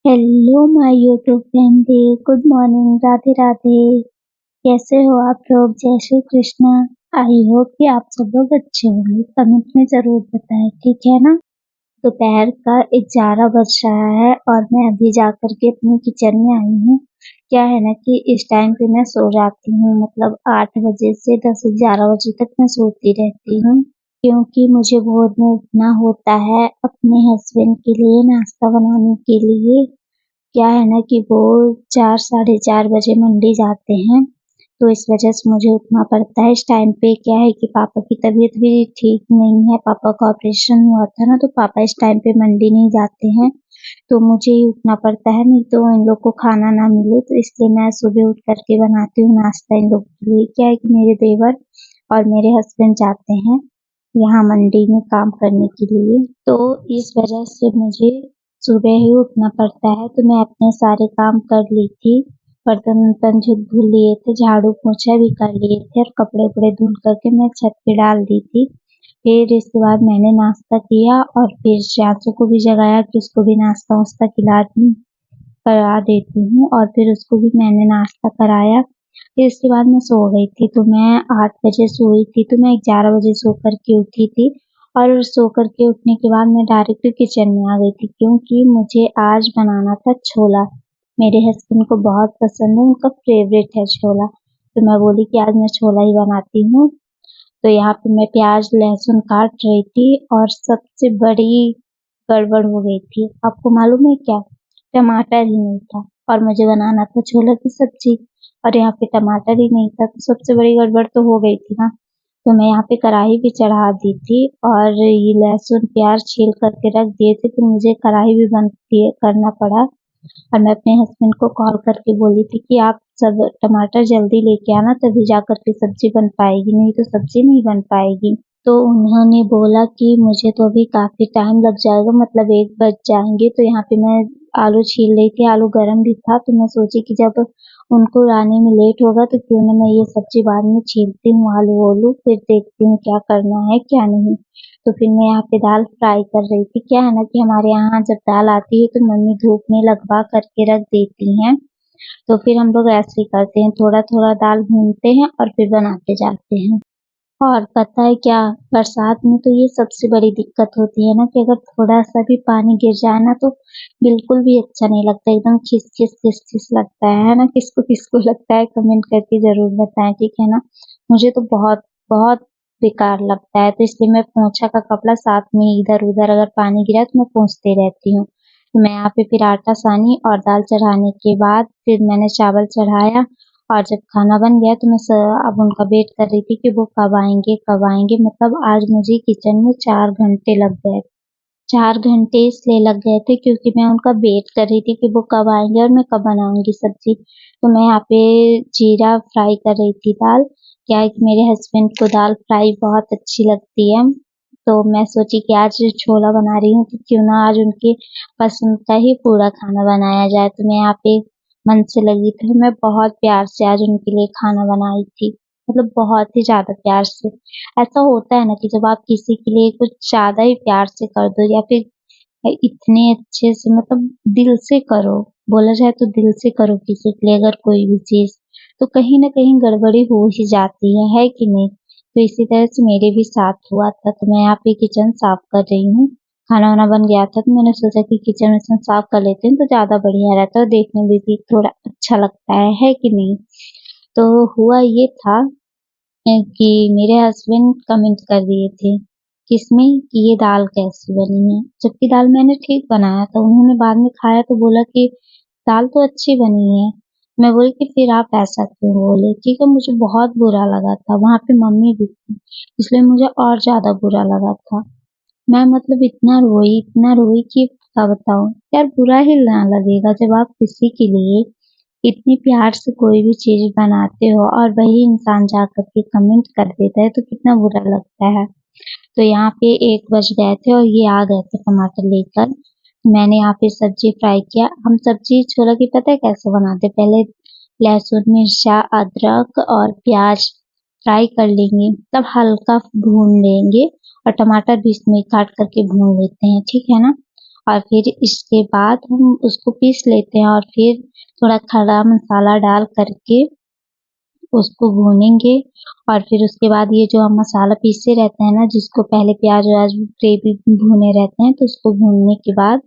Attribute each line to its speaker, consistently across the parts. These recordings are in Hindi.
Speaker 1: Hello my YouTube family, good morning, Radhe Radhe. कैसे हो आप लोग? जय श्री कृष्णा। आई होप कि आप सब लोग अच्छे होंगे। कमेंट में जरूर बताएं, ठीक है ना। दोपहर का 11 बज रहा है और मैं अभी जाकर के अपने किचन में आई हूँ। क्या है ना कि इस टाइम पे मैं सो जाती हूँ, मतलब 8 बजे से 10-11 बजे तक मैं सोती रहती हूँ, क्योंकि मुझे भोर में उठना होता है अपने हस्बैंड के लिए नाश्ता बनाने के लिए। क्या है ना कि वो 4 साढ़े 4 बजे मंडी जाते हैं, तो इस वजह से मुझे उठना पड़ता है। इस टाइम पे क्या है कि पापा की तबीयत भी ठीक नहीं है, पापा का ऑपरेशन हुआ था ना, तो पापा इस टाइम पे मंडी नहीं जाते हैं, तो मुझे ही उठना पड़ता है, नहीं तो इन लोग को खाना ना मिले। तो इसलिए मैं सुबह उठ करके बनाती हूँ नाश्ता इन लोग के लिए। क्या है कि मेरे देवर और मेरे हस्बैंड जाते हैं यहाँ मंडी में काम करने के लिए, तो इस वजह से मुझे सुबह ही उठना पड़ता है। तो मैं अपने सारे काम कर ली थी, बर्तन वर्तन जो धुल लिए थे, झाड़ू पोछा भी कर लिए थे और कपड़े उपड़े धुल करके मैं छत पे डाल दी थी। फिर इसके बाद मैंने नाश्ता किया और फिर चाचू को भी जगाया कि उसको भी नाश्ता वास्ता करा देती हूँ, और फिर उसको भी मैंने नाश्ता कराया। फिर इसके बाद मैं सो गई थी, तो मैं 8 बजे सोई थी, तो मैं 11 बजे सो कर के उठी थी। और सो कर के उठने के बाद मैं डायरेक्ट किचन में आ गई थी, क्योंकि मुझे आज बनाना था छोला। मेरे हस्बैंड को बहुत पसंद है, उनका फेवरेट है छोला, तो मैं बोली कि आज मैं छोला ही बनाती हूँ। तो यहाँ पे मैं प्याज लहसुन काट रही थी और सबसे बड़ी गड़बड़ हो गई थी। आपको मालूम है क्या? टमाटर ही नहीं था और मुझे बनाना था छोले की सब्जी, और यहाँ पे टमाटर ही नहीं था, तो सबसे बड़ी गड़बड़ तो हो गई थी ना। तो मैं यहाँ पे कढ़ाई भी चढ़ा दी थी और ये लहसुन प्याज छील करके रख दिए थे, तो मुझे कढ़ाई भी बंद करना पड़ा। और मैं अपने हस्बैंड को कॉल करके बोली थी कि आप सब टमाटर जल्दी लेके आना, तभी जा करके सब्जी बन पाएगी, नहीं तो सब्जी नहीं बन पाएगी। तो उन्होंने बोला कि मुझे तो अभी काफी टाइम लग जाएगा, मतलब 1 बज जाएंगे। तो यहाँ पे मैं आलू छील रही थी, आलू गर्म भी था, तो मैं सोची कि जब उनको आने में लेट होगा तो क्यों ना मैं ये सब्जी बाद में छीलती हूँ, आलू वालू, फिर देखती हूँ क्या करना है क्या नहीं। तो फिर मैं यहाँ पे दाल फ्राई कर रही थी। क्या है ना कि हमारे यहाँ जब दाल आती है तो मम्मी धूप में लगवा करके रख देती हैं, तो फिर हम लोग ऐसे ही करते हैं, थोड़ा थोड़ा दाल भूनते हैं और फिर बनाते जाते हैं। और पता है क्या, बरसात में तो ये सबसे बड़ी दिक्कत होती है ना कि अगर थोड़ा सा भी पानी गिर जाए ना तो बिल्कुल भी अच्छा नहीं लगता, एकदम खिस खिस खिस खिस लगता है ना। किसको किसको लगता है कमेंट करके जरूर बताएं, ठीक है ना। मुझे तो बहुत बहुत बेकार लगता है, तो इसलिए मैं पोंछा का कपड़ा साथ में इधर उधर अगर पानी गिरा तो मैं पोंछती रहती हूँ। तो मैं यहाँ पे फिर आटा सानी और दाल चढ़ाने के बाद फिर मैंने चावल चढ़ाया, और जब खाना बन गया तो मैं अब उनका वेट कर रही थी कि वो कब आएंगे कब आएंगे। मतलब आज मुझे किचन में 4 घंटे लग गए। 4 घंटे इसलिए लग गए थे क्योंकि मैं उनका वेट कर रही थी कि वो कब आएंगे और मैं कब बनाऊंगी सब्जी। तो मैं यहाँ पे जीरा फ्राई कर रही थी दाल। क्या है कि मेरे हस्बैंड को दाल फ्राई बहुत अच्छी लगती है, तो मैं सोची कि आज छोला बना रही हूँ तो क्यों ना आज उनके पसंद का ही पूरा खाना बनाया जाए। तो मैं यहाँ पे मन से लगी थी, मैं बहुत प्यार से आज उनके लिए खाना बनाई थी, मतलब बहुत ही ज्यादा प्यार से। ऐसा होता है ना कि जब आप किसी के लिए कुछ ज्यादा ही प्यार से कर दो या फिर इतने अच्छे से, मतलब दिल से करो, बोला जाए तो दिल से करो किसी के लिए अगर कोई भी चीज, तो कहीं ना कहीं गड़बड़ी हो ही जाती है कि नहीं। तो इसी तरह से मेरे भी साथ हुआ था। तो मैं यहाँ पे किचन साफ कर रही हूँ, खाना वाना बन गया था, तो मैंने सोचा कि किचन विचन साफ कर लेते हैं तो ज्यादा बढ़िया रहता है, देखने में भी थोड़ा अच्छा लगता है कि नहीं। तो हुआ ये था कि मेरे हस्बैंड कमेंट कर दिए थे किसमें कि ये दाल कैसी बनी है, जबकि दाल मैंने ठीक बनाया था। उन्होंने बाद में खाया तो बोला कि दाल तो अच्छी बनी है। मैं बोली कि फिर आप ऐसा क्यों बोले, ठीक है। मुझे बहुत बुरा लगा था, वहां पे मम्मी भी थी, इसलिए मुझे और ज्यादा बुरा लगा था। मैं मतलब इतना रोई कि क्या बताऊं यार। बुरा ही ना लगेगा जब आप किसी के लिए इतने प्यार से कोई भी चीज बनाते हो और वही इंसान जा करके कमेंट कर देता है, तो कितना बुरा लगता है। तो यहाँ पे 1 बज गए थे और ये आ गए थे टमाटर लेकर। मैंने यहाँ पे सब्जी फ्राई किया। हम सब्जी छोला की पता है कैसे बनाते, पहले लहसुन मिर्चा अदरक और प्याज फ्राई कर लेंगे, तब हल्का भून लेंगे और टमाटर भी इसमें काट करके भून लेते हैं, ठीक है ना। और फिर इसके बाद हम उसको पीस लेते हैं और फिर थोड़ा खड़ा मसाला डाल करके उसको भूनेंगे। और फिर उसके बाद ये जो हम मसाला पीसे रहते हैं ना, जिसको पहले प्याज व्याज ग्रेवी भुने रहते हैं, तो उसको भूनने के बाद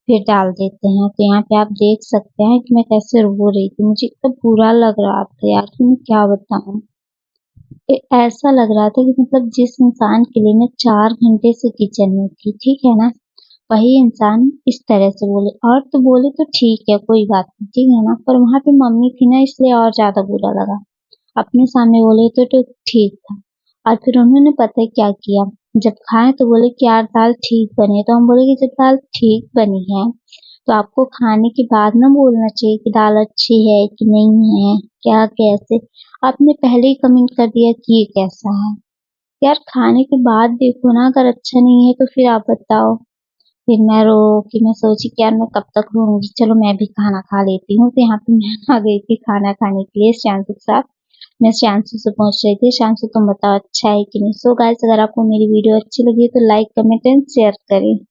Speaker 1: फिर डाल देते हैं। तो यहाँ पे आप देख सकते हैं कि मैं कैसे रो रही थी, मुझे इतना बुरा लग रहा था यार कि मैं क्या बताऊं। ऐसा लग रहा था कि मतलब जिस इंसान के लिए मैं 4 घंटे से किचन में थी, ठीक है ना, वही इंसान इस तरह से बोले। और तो बोले तो ठीक है, कोई बात नहीं, ठीक है ना, पर वहां पे मम्मी थी ना, इसलिए और ज्यादा बुरा लगा। अपने सामने बोले तो ठीक था। और फिर उन्होंने पता है क्या किया, जब खाए तो बोले कि यार दाल ठीक बनी है। तो हम बोले कि जब दाल ठीक बनी है तो आपको खाने के बाद ना बोलना चाहिए कि दाल अच्छी है कि नहीं है, क्या कैसे। आपने पहले ही कमेंट कर दिया कि ये कैसा है। यार खाने के बाद देखो ना, अगर अच्छा नहीं है तो फिर आप बताओ। फिर मैं रो कि मैं सोची कि यार मैं कब तक रोऊंगी, चलो मैं भी खाना खा लेती हूँ। तो यहाँ पे मैं आ गई थी खाना खाने के लिए श्यांशु के साथ। मैं श्यांशु से पहुंच रही थी। श्यांशु तुम बताओ अच्छा है कि नहीं। सो गाइस, अगर आपको मेरी वीडियो अच्छी लगी तो लाइक कमेंट एंड शेयर करें।